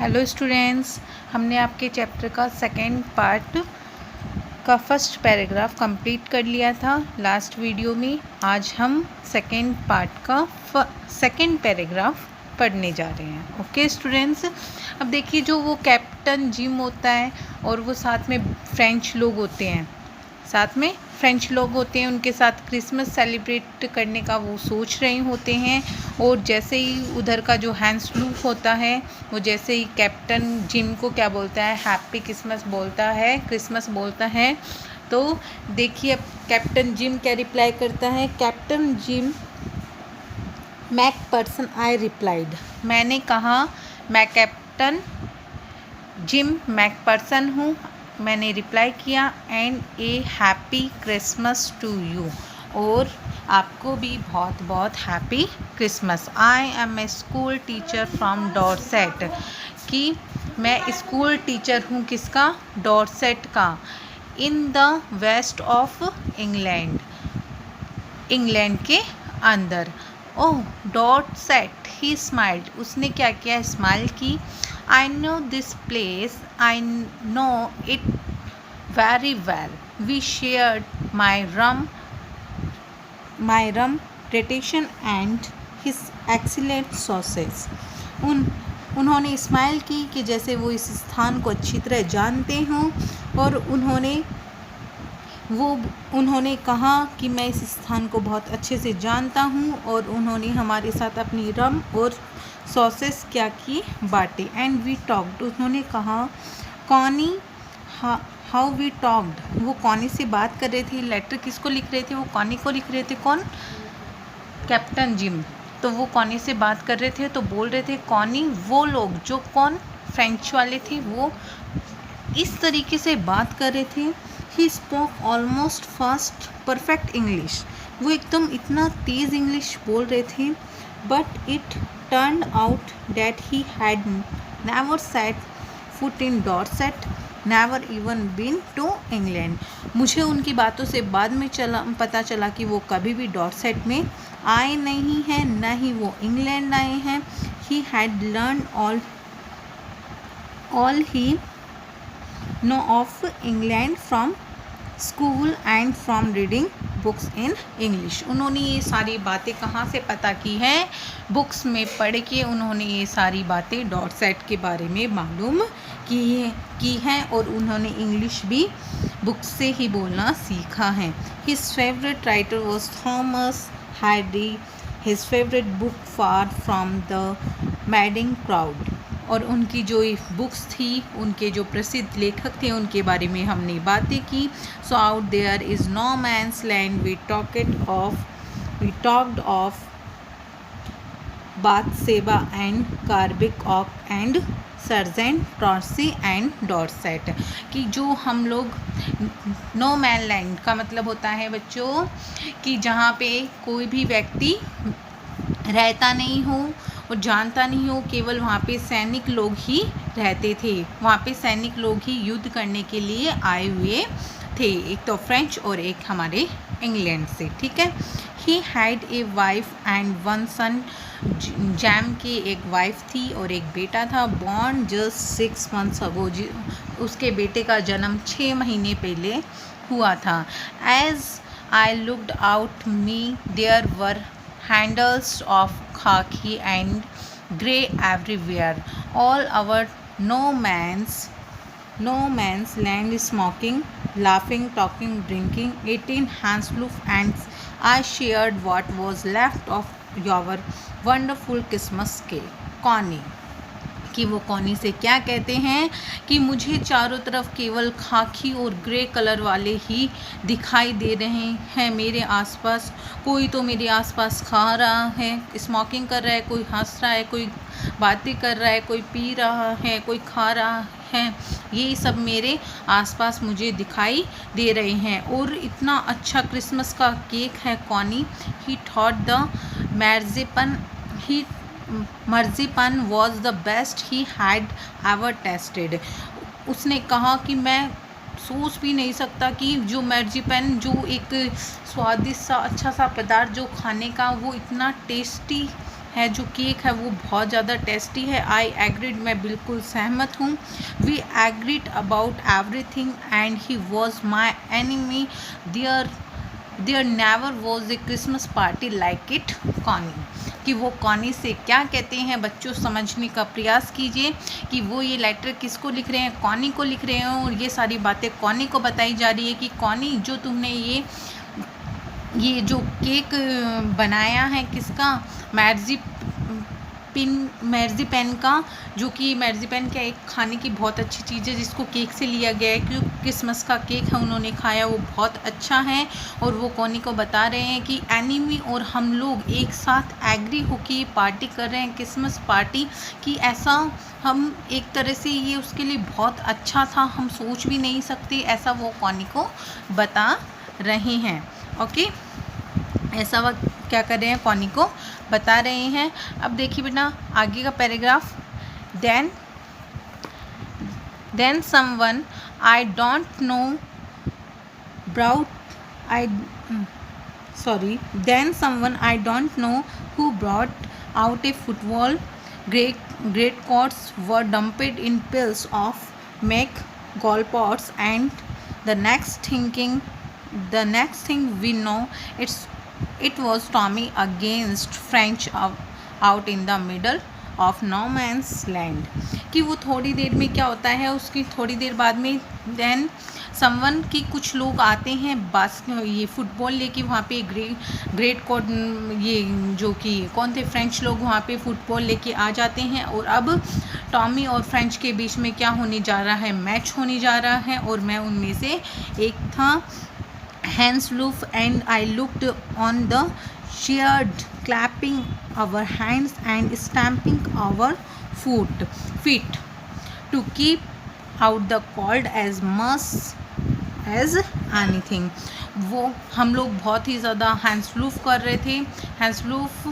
Hello students, हमने आपके chapter का सेकेंड पार्ट का फर्स्ट पैराग्राफ कंप्लीट कर लिया था लास्ट वीडियो में। आज हम सेकेंड पार्ट का सेकेंड पैराग्राफ पढ़ने जा रहे हैं। ओके स्टूडेंट्स, अब देखिए जो वो कैप्टन जिम होता है और वो साथ में फ्रेंच लोग होते हैं, उनके साथ क्रिसमस सेलिब्रेट करने का वो सोच रहे होते हैं। और जैसे ही उधर का जो हैंस लूक होता है वो जैसे ही कैप्टन जिम को क्या बोलता है, हैप्पी क्रिसमस बोलता है। तो देखिए अब कैप्टन जिम क्या रिप्लाई करता है। Captain gym McPherson I replied, मैंने कहा मैं कैप्टन जिम मैकपर्सन हूँ, मैंने रिप्लाई किया। And a happy Christmas to you, और आपको भी बहुत बहुत happy Christmas. I am a school teacher from Dorset, कि मैं स्कूल टीचर हूँ किसका, डॉरसेट का। In the west of England, England के अंदर। ओह डॉरसेट, ही स्माइल्ड, उसने क्या किया, स्माइल की। I know this place, I know it very well. We shared my rum reputation and his excellent sauces. उन्होंने स्माइल की कि जैसे वो इस स्थान को अच्छी तरह जानते हों, और उन्होंने कहा कि मैं इस स्थान को बहुत अच्छे से जानता हूँ, और उन्होंने हमारे साथ अपनी रम और सॉसेस क्या की, बाटे। एंड वी टॉक्ड, उन्होंने कहा कॉनी, हाउ वी टॉक्ड, वो कॉनी से बात कर रहे थे। लेटर किसको लिख रहे थे, वो कॉनी को लिख रहे थे। कौन, कैप्टन जिम। तो वो कॉनी से बात कर रहे थे, तो बोल रहे थे कॉनी, वो लोग जो कौन, फ्रेंच वाले थे, वो इस तरीके से बात कर रहे थे। He spoke almost fast perfect English, वो एकदम इतना तेज़ इंग्लिश बोल रहे थे। But it turned out that he had never set foot in Dorset, never even been to England. मुझे उनकी बातों से बाद में पता चला कि वो कभी भी डॉरसेट में आए नहीं हैं, न ही वो इंग्लैंड आए हैं। He had learned all he know of England from school and from reading books in English. उन्होंने ये सारी बातें कहाँ से पता की हैं, बुक्स में पढ़ के उन्होंने ये सारी बातें डॉरसेट के बारे में मालूम की हैं, और उन्होंने इंग्लिश भी बुक्स से ही बोलना सीखा है। His favourite writer was Thomas Hardy, his favourite book far from the madding crowd, और उनकी जो बुक्स थी, उनके जो प्रसिद्ध लेखक थे, उनके बारे में हमने बातें की। So out there is no man's land, we talked of Bathsheba and Carbick Oak and sergeant Torsy and Dorset, कि जो हम लोग, नो मैन लैंड का मतलब होता है बच्चों कि जहाँ पे कोई भी व्यक्ति रहता नहीं हो और जानता नहीं हो, केवल वहाँ पे सैनिक लोग ही रहते थे, वहाँ पे सैनिक लोग ही युद्ध करने के लिए आए हुए थे, एक तो फ्रेंच और एक हमारे इंग्लैंड से, ठीक है। He had a wife and one son, जैम की एक वाइफ थी और एक बेटा था। बॉर्न जस्ट 6 months अगो, उसके बेटे का जन्म 6 महीने पहले हुआ था। As I looked out me there were handles of khaki and grey everywhere, all our no man's land, smoking, laughing, talking, drinking, eating Hansloop, and I shared what was left of your wonderful Christmas cake. Connie, कि वो Connie से क्या कहते हैं कि मुझे चारों तरफ केवल खाकी और ग्रे कलर वाले ही दिखाई दे रहे हैं मेरे आसपास। कोई तो मेरे आसपास खा रहा है, स्मोकिंग कर रहा है, कोई हंस रहा है, कोई बातें कर रहा है, कोई पी रहा है, कोई खा रहा है, ये सब मेरे आसपास मुझे दिखाई दे रहे हैं। और इतना अच्छा क्रिसमस का केक है Connie. He thought the marzipan was the best he had ever tasted, उसने कहा कि मैं सोच भी नहीं सकता कि जो मर्जीपन, जो एक स्वादिष्ट सा अच्छा सा पदार्थ जो खाने का, वो इतना टेस्टी है जो केक है वो बहुत ज़्यादा टेस्टी है। आई एग्रीड, मैं बिल्कुल सहमत हूँ। We agreed about everything and he was my enemy. There never was a Christmas party like it Connie. कि वो कॉनी से क्या कहते हैं, बच्चों समझने का प्रयास कीजिए कि वो ये लेटर किसको लिख रहे हैं, कॉनी को लिख रहे हैं, और ये सारी बातें कॉनी को बताई जा रही है कि कॉनी जो तुमने ये जो केक बनाया है किसका, मैर्जीपैन का, जो कि मैर्जीपैन का एक खाने की बहुत अच्छी चीज़ है जिसको केक से लिया गया है, क्योंकि क्रिसमस का केक है उन्होंने खाया वो बहुत अच्छा है। और वो कॉनी को बता रहे हैं कि एनिमी और हम लोग एक साथ एग्री होकर ये पार्टी कर रहे हैं, क्रिसमस पार्टी, कि ऐसा हम एक तरह से ये उसके लिए बहुत अच्छा था, हम सोच भी नहीं सकते, ऐसा वो कॉनी को बता रहे हैं। ओके, ऐसा वह क्या कर रहे हैं, कॉनी को बता रहे हैं। अब देखिए बेटा आगे का paragraph. Then someone I don't know then someone I don't know who brought out a football. Great coats were dumped in piles of make goalposts, and the next thing we know, it was Tommy against French out in the middle of no man's land। कि वो थोड़ी देर में क्या होता है, उसकी थोड़ी देर बाद में देन समवन की कुछ लोग आते हैं ये फुटबॉल लेके वहाँ पे ग्रेट कोड, ये जो कि कौन थे, फ्रेंच लोग वहाँ पे फुटबॉल लेके आ जाते हैं। और अब टॉमी और फ्रेंच के बीच में क्या होने जा रहा है, मैच होने जा रहा है, और मैं उनमें से एक था। Hans Loof and I looked on the cheered, clapping our hands and stamping our feet to keep out the cold as much as anything। वो हम लोग बहुत ही ज़्यादा हैंसलूफ कर रहे थे। हैंसलूफ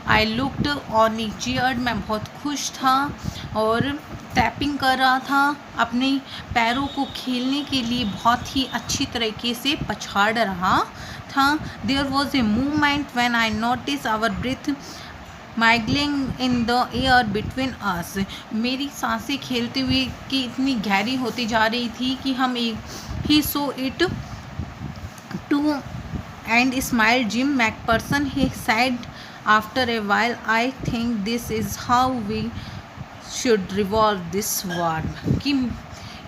आई लुक्ड और चीयर्ड, मैं बहुत खुश था, और टैपिंग कर रहा था, अपने पैरों को खेलने के लिए बहुत ही अच्छी तरीके से पछाड़ रहा था। There was a movement when I notice our breath mingling in the air between us. मेरी सांसें खेलते हुए कि इतनी गहरी होती जा रही थी कि हम he saw it too and smile Jim McPherson. He said after a while, I think this is how we should revolve this war.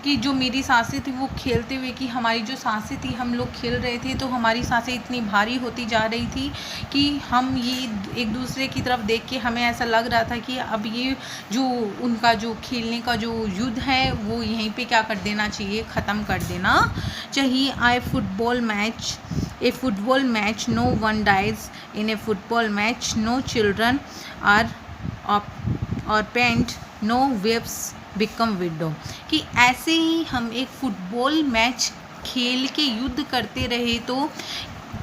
कि जो मेरी सांसें थी वो खेलते हुए, कि हमारी जो सांसें थी, हम लोग खेल रहे थे तो हमारी सांसें इतनी भारी होती जा रही थी कि हम ये एक दूसरे की तरफ देख के हमें ऐसा लग रहा था कि अब ये जो उनका जो खेलने का जो युद्ध है वो यहीं पे क्या कर देना चाहिए, ख़त्म कर देना चाहिए। A football match, no one dies in a football match, no children orphaned, no wives become widow. कि ऐसे ही हम एक फुटबॉल मैच खेल के युद्ध करते रहे तो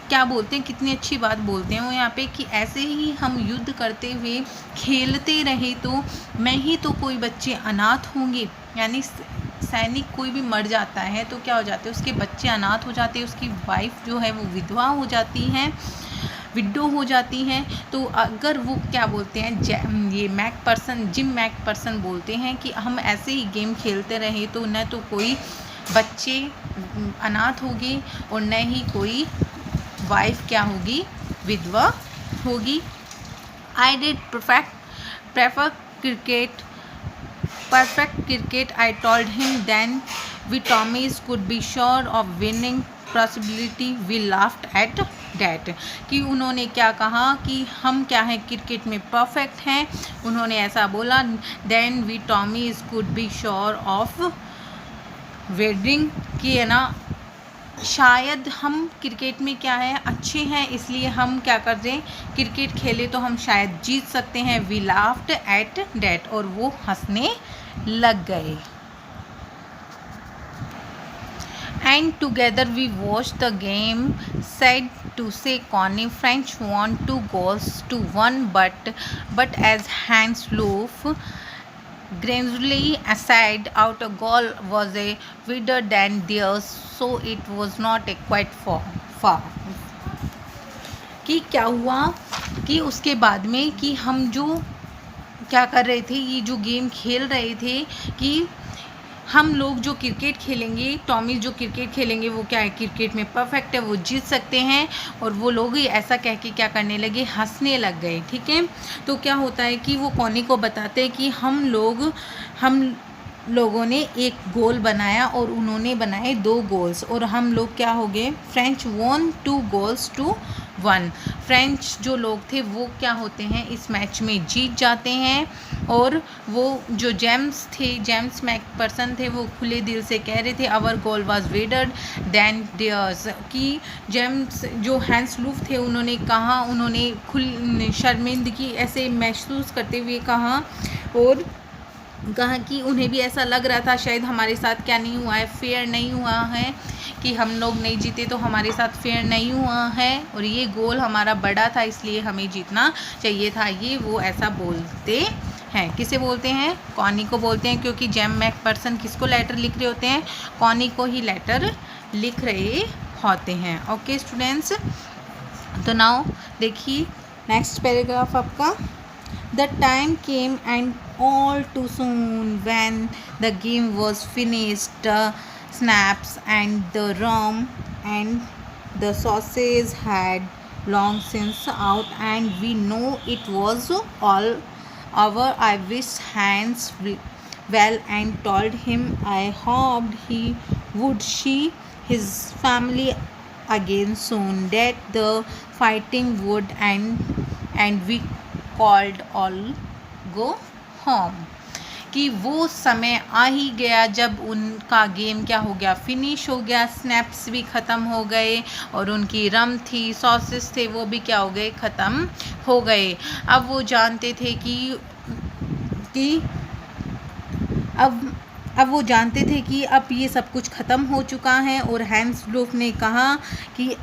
क्या बोलते हैं, कितनी अच्छी बात बोलते हैं वो यहाँ पे, कि ऐसे ही हम युद्ध करते हुए खेलते रहे तो मैं ही तो कोई बच्चे अनाथ होंगे। यानी सैनिक कोई भी मर जाता है तो क्या हो जाते हैं, उसके बच्चे अनाथ हो जाते हैं, उसकी वाइफ जो है वो विधवा हो जाती है, विडो हो जाती हैं। तो अगर वो क्या बोलते हैं, जिम मैकपर्सन बोलते हैं कि हम ऐसे ही गेम खेलते रहे तो न तो कोई बच्चे अनाथ होगी और न ही कोई वाइफ क्या होगी, विधवा होगी। I did perfect cricket, I told him. Then we Tommies could be sure of winning possibility. We laughed at that। कि उन्होंने क्या कहा कि हम क्या है, क्रिकेट में परफेक्ट हैं, उन्होंने ऐसा बोला। Then we Tommies could be sure of winning, कि है ना शायद हम क्रिकेट में क्या है अच्छे हैं, इसलिए हम क्या कर दें, क्रिकेट खेले तो हम शायद जीत सकते हैं। वी लाफ्ड एट डैट, और वो हंसने लग गए। And together we watch the game, sad to say Connie, French won 2 goals to 1, but as Hans Loof gradually aside out, a goal was a wider than theirs, so it was not a quite far। कि क्या हुआ कि उसके बाद में कि हम जो क्या कर रहे थे, ये जो गेम खेल रहे थे कि हम लोग जो क्रिकेट खेलेंगे, टॉमी जो क्रिकेट खेलेंगे वो क्या है, क्रिकेट में परफेक्ट है, वो जीत सकते हैं। और वो लोग ऐसा कह के क्या करने लगे, हंसने लग गए। ठीक है, तो क्या होता है कि वो कॉनी को बताते हैं कि हम लोगों ने एक गोल बनाया और उन्होंने बनाए 2 गोल्स, और हम लोग क्या हो गए, French won 2 goals to 1। French जो लोग थे वो क्या होते हैं, इस मैच में जीत जाते हैं। और वो जो जेम्स मैकपर्सन थे, वो खुले दिल से कह रहे थे our goal was wider than theirs, कि जेम्स जो हैंस लूफ थे उन्होंने कहा, उन्होंने शर्मिंदगी ऐसे महसूस करते हुए कहा, और कहा कि उन्हें भी ऐसा लग रहा था शायद हमारे साथ क्या नहीं हुआ है, फेयर नहीं हुआ है, कि हम लोग नहीं जीते तो हमारे साथ फेयर नहीं हुआ है, और ये गोल हमारा बड़ा था इसलिए हमें जीतना चाहिए था। ये वो ऐसा बोलते हैं। किसे बोलते हैं, कॉनी को बोलते हैं, क्योंकि जेम मैकपर्सन किसको लेटर लिख रहे होते हैं, कॉनी को ही लेटर लिख रहे होते हैं। ओके स्टूडेंट्स, तो नाउ देखिए नेक्स्ट पैराग्राफ आपका। The time came and all too soon when the game was finished. Snaps and the rum and the sausages had long since out, and we know it was all over. I wished Hans well and told him I hoped he would see his family again soon, that the fighting would end and we called all go home, कि वो समय आ ही गया जब उनका game क्या हो गया, finish हो गया, स्नैप्स भी ख़त्म हो गए, और उनकी रम थी, सॉसेस थे, वो भी क्या हो गए, ख़त्म हो गए। अब वो जानते थे कि अब वो जानते थे कि अब ये सब कुछ ख़त्म हो चुका है। और हैंस लूफ ने कहा कि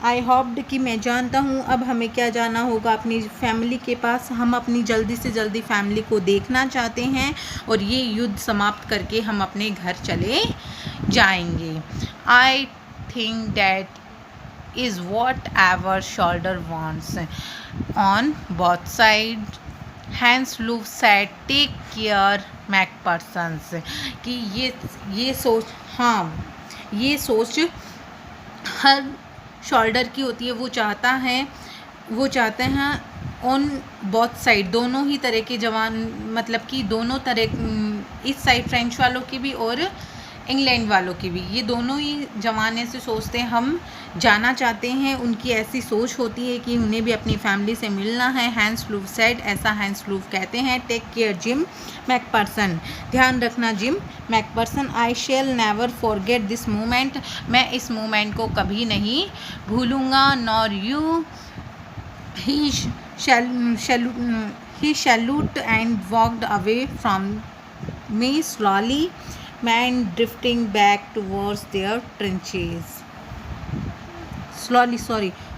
आई होप्ड, कि मैं जानता हूँ अब हमें क्या जाना होगा, अपनी फैमिली के पास। हम अपनी जल्दी से जल्दी फैमिली को देखना चाहते हैं और ये युद्ध समाप्त करके हम अपने घर चले जाएंगे। I think that is what every soldier wants on both side. Hans Luff said take care McPhersons, कि ये सोच हर शोल्डर की होती है। वो चाहते हैं ऑन बोथ साइड, दोनों ही तरह के जवान, मतलब कि दोनों तरह, इस साइड फ्रेंच वालों की भी और इंग्लैंड वालों की भी, ये दोनों ही जवान ऐसे सोचते हैं, हम जाना चाहते हैं। उनकी ऐसी सोच होती है कि उन्हें भी अपनी फैमिली से मिलना है। हैंस लूफ सेड, ऐसा हैंस लूफ कहते हैं। टेक केयर जिम मैकपर्सन, ध्यान रखना Jim McPherson. I shall never forget this moment, मैं इस मोमेंट को कभी नहीं भूलूँगा। Nor you. He salute and walked away from me slowly, men drifting back towards their trenches.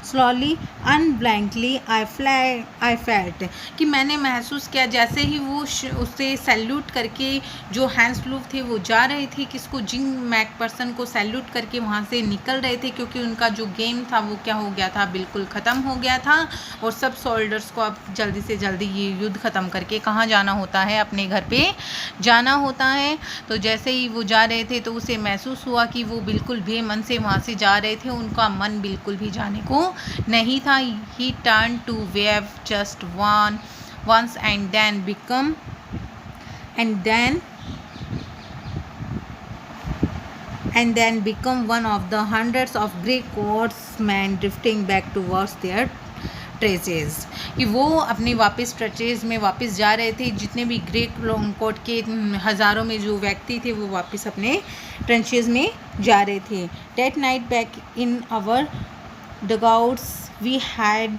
Slowly and blankly I felt, कि मैंने महसूस किया जैसे ही वो उससे सैल्यूट करके, जो हैंस लूफ थे वो जा रहे थे, किसको, जिम मैकपर्सन को सैल्यूट करके वहाँ से निकल रहे थे, क्योंकि उनका जो गेम था वो क्या हो गया था, बिल्कुल ख़त्म हो गया था। और सब सोल्जर्स को अब जल्दी से जल्दी ये युद्ध ख़त्म करके कहाँ जाना होता है, अपने घर पे जाना होता है। तो जैसे ही वो जा रहे थे तो उसे महसूस हुआ कि वो बिल्कुल बेमन से वहाँ से जा रहे थे, उनका मन बिल्कुल भी जाने को नहीं था। He turned to wave just once and then become one of the hundreds of Grey Coatsmen drifting back towards their traces, कि वो अपने वापस ट्रेसेस में वापस जा रहे थे। जितने भी ग्रे कोट के हज़ारों में जो व्यक्ति थे वो वापस अपने ट्रेंचेस में जा रहे थे। That night back in our dugouts we had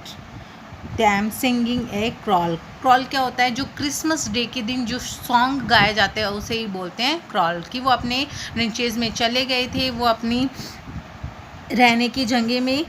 them singing a carol. Carol क्या होता है, जो क्रिसमस डे के दिन जो सॉन्ग गाए जाते हैं उसे ही बोलते हैं क्रॉल। कि वो अपने ट्रेंचेस में चले गए थे, वो अपनी रहने की जगह में,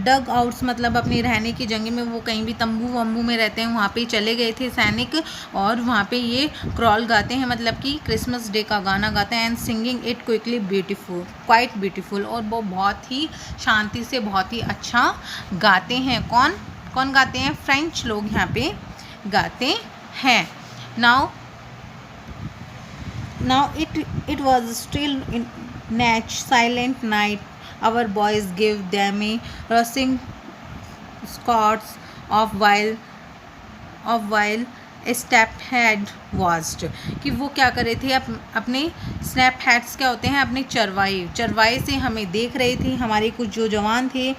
डग आउट्स मतलब अपनी रहने की जगह में, वो कहीं भी तंबू वंबू में रहते हैं वहाँ पे चले गए थे सैनिक, और वहाँ पे ये क्रॉल गाते हैं, मतलब कि क्रिसमस डे का गाना गाते हैं। And singing it quickly quite beautiful, और वो बहुत ही शांति से बहुत ही अच्छा गाते हैं। कौन, कौन गाते हैं? फ्रेंच लोग यहाँ पे गाते हैं। Now it was still in silent night. Our boys gave them a rushing squats of while step had vast, कि वो क्या कर रहे थे अपने स्नैप हैड्स क्या होते हैं? अपने चरवाए से हमें देख रहे थे। हमारे कुछ जो जवान थे,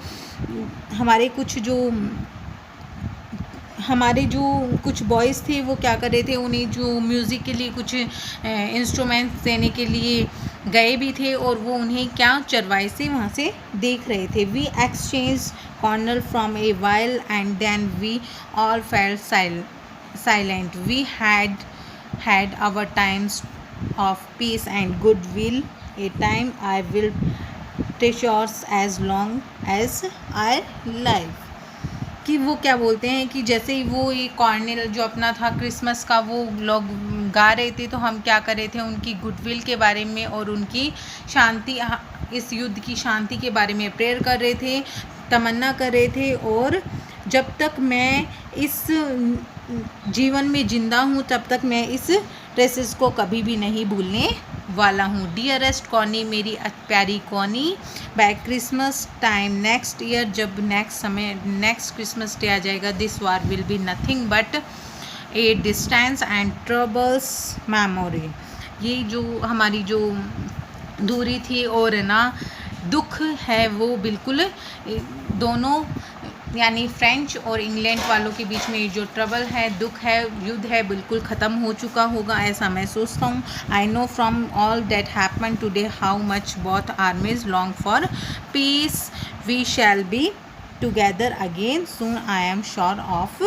हमारे जो कुछ बॉयज़ थे वो क्या कर रहे थे? उन्हें जो म्यूज़िक के लिए कुछ इंस्ट्रूमेंट्स देने के लिए गए भी थे और वो उन्हें क्या चरवाए से वहाँ से देख रहे थे। We exchange corner from a while and then we all felt silent. We had our times of peace and goodwill, a time I will treasure as long as I live. कि वो क्या बोलते हैं कि जैसे ही वो ये कॉर्नेल जो अपना था क्रिसमस का वो लोग गा रहे थे, तो हम क्या कर रहे थे? उनकी गुडविल के बारे में और उनकी शांति, इस युद्ध की शांति के बारे में प्रेयर कर रहे थे, तमन्ना कर रहे थे। और जब तक मैं इस जीवन में जिंदा हूँ तब तक मैं इस ट्रेसेस को कभी भी नहीं भूलने वाला हूँ। डियरेस्ट कॉनी, मेरी प्यारी Connie, by Christmas time next year, जब नेक्स्ट क्रिसमस डे आ जाएगा, this war will be nothing but a distance and troubles memory. ये जो हमारी जो दूरी थी और ना दुख है, वो बिल्कुल दोनों यानी फ्रेंच और इंग्लैंड वालों के बीच में जो ट्रबल है, दुख है, युद्ध है, बिल्कुल ख़त्म हो चुका होगा, ऐसा मैं सोचता हूँ। I know from all that happen today how much both armies long for peace, we shall be together again soon, I am sure of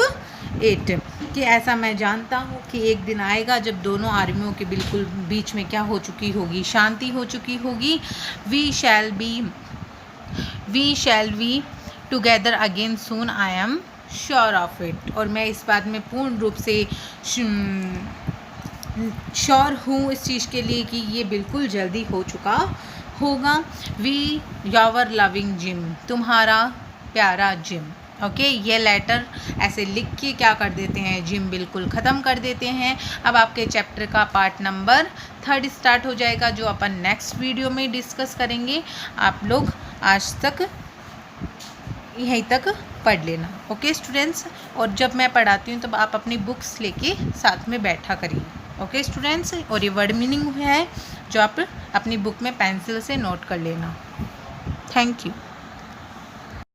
it. कि ऐसा मैं जानता हूँ कि एक दिन आएगा जब दोनों आर्मियों के बिल्कुल बीच में क्या हो चुकी होगी? शांति हो चुकी होगी। We shall be together again soon, I am sure of it. और मैं इस बात में पूर्ण रूप से श्योर हूँ इस चीज़ के लिए कि ये बिल्कुल जल्दी हो चुका होगा। वी योर लविंग जिम, तुम्हारा प्यारा जिम। ओके, ये लेटर ऐसे लिख के क्या कर देते हैं? जिम बिल्कुल ख़त्म कर देते हैं। अब आपके चैप्टर का पार्ट नंबर 3 स्टार्ट हो जाएगा, जो अपन नेक्स्ट वीडियो में डिस्कस करेंगे। आप लोग आज तक यहीं तक पढ़ लेना। ओके स्टूडेंट्स, और जब मैं पढ़ाती हूँ तब आप अपनी बुक्स लेके साथ में बैठा करिए। ओके स्टूडेंट्स, और ये वर्ड मीनिंग है जो आप अपनी बुक में पेंसिल से नोट कर लेना। Thank you.